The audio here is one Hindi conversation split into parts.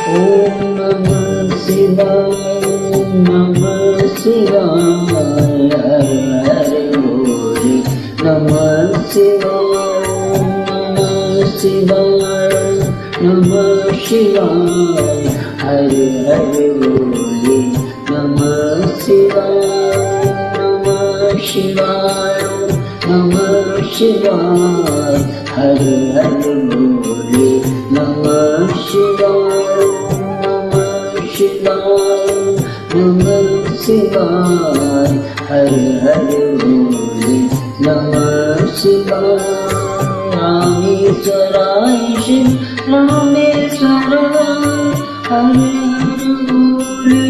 ओम नमः शिवाय, नमः शिवाय, हर हर बोले नमः शिवाय, नमः शिवाय, नमः शिवाय, हर हर बोले नमः शिवाय, नमः शिवाय, नमः शिवाय, हर हर बोले नमः शिवाय, नमः शिवाय, नमः शिवाय, हर हर बोले नमः शिवाय। रामेश्वराय शिव रामेश्वराय, हर हर बोले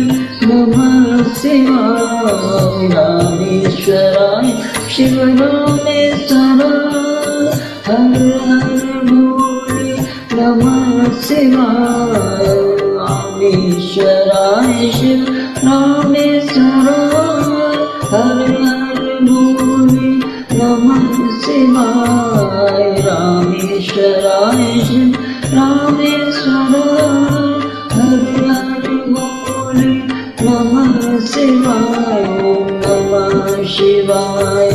नमः शिवाय। रामेश्वराय शिव रामेश्वराय, हर हर बोले नमः शिवाय। रामेश्वराय शिव रामेश्वराय, हर हर बोले नमः शिवाय। रामेश्वराय शिव रामेश्वराय, हर हर बोले नमः शिवाय। ओम नमः शिवाय,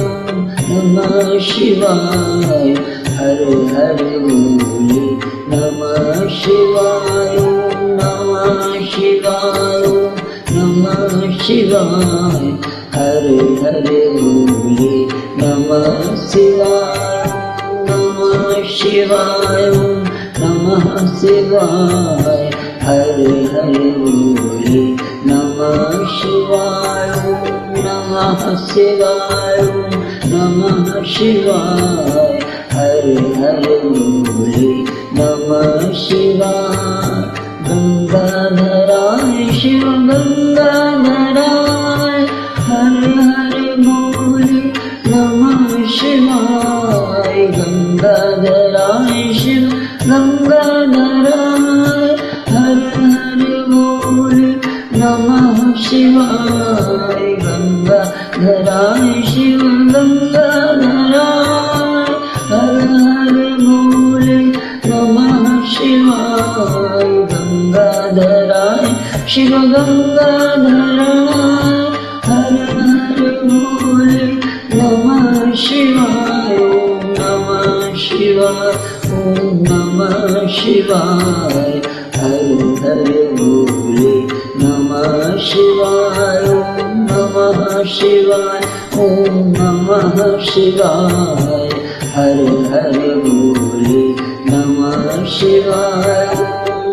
नमः शिवाय, हर हर बोले नमः शिवाय। नमः शिवाय, नमः शिवाय, हर हर बोले नमः शिवाय। नमः शिवाय, नमः शिवाय, हर हर बोले नमः शिवाय। नमः शिवाय, नमः शिवाय, हर हर बोले नमः शिवाय। गंगाधराय शिव गंगाधराय, हर हर बोले नमः शिवाय। गंगाधराय शिव गंगाधराय, हर हर बोले नमः शिवाय। गंगाधराय शिव गंगाधराय, हर हर बोले नमः शिवाय। गंगाधराय शिव गंगाधराय, हर हर बोले नमः शिवाय। ओम नमः शिवाय, ओम नमः शिवाय, हर हर बोले नमः शिवाय। ओम नमः शिवाय, ओम नमः शिवाय, हर हर बोले नमः शिवाय।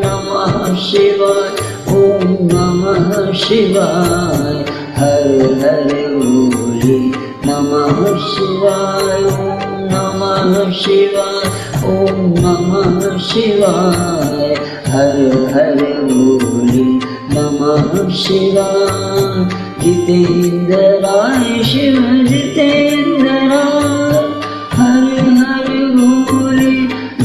नमः शिवाय, ओम नमः शिवाय, हर हर बोले नमः शिवाय। नमः शिवाय, ओम नमः शिवाय, हर हर बोले नमः शिवाय। जितेंद्राय शिव जितेंद्राय, हर हर बोले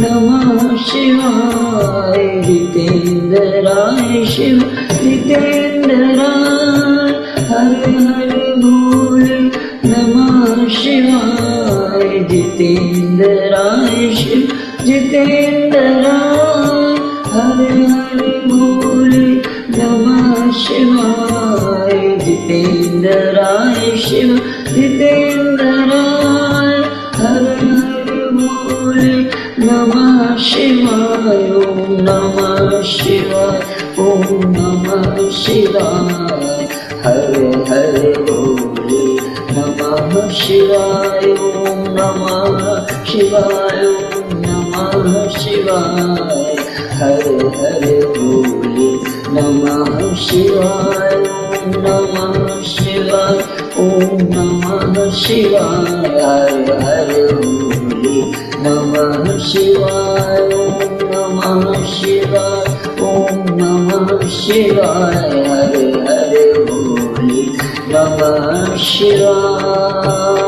नमः शिवाय। जितेंद्राय शिव जितेंद्राय, हर हर बोले नमः शिवाय। जितेंद्राय शिव जितेंद्राय, हर हर बोले नमः शिवाय। जितेंद्राय शिव जितेंद्राय, हर हर बोले नमः शिवाय। ओम नमः शिवाय, ओम नमः शिवाय, हर हर बोले नमः शिवाय। ओम नमः शिवाय, ओम नमः शिवाय, हर हर बोले नमः शिवाय। ओम नमः शिवाय, ओम नमः शिवाय, हर हर बोले नमः शिवाय। ओम नमः शिवाय, ओम नमः शिवाय, हर हर बोले नमः शिवाय।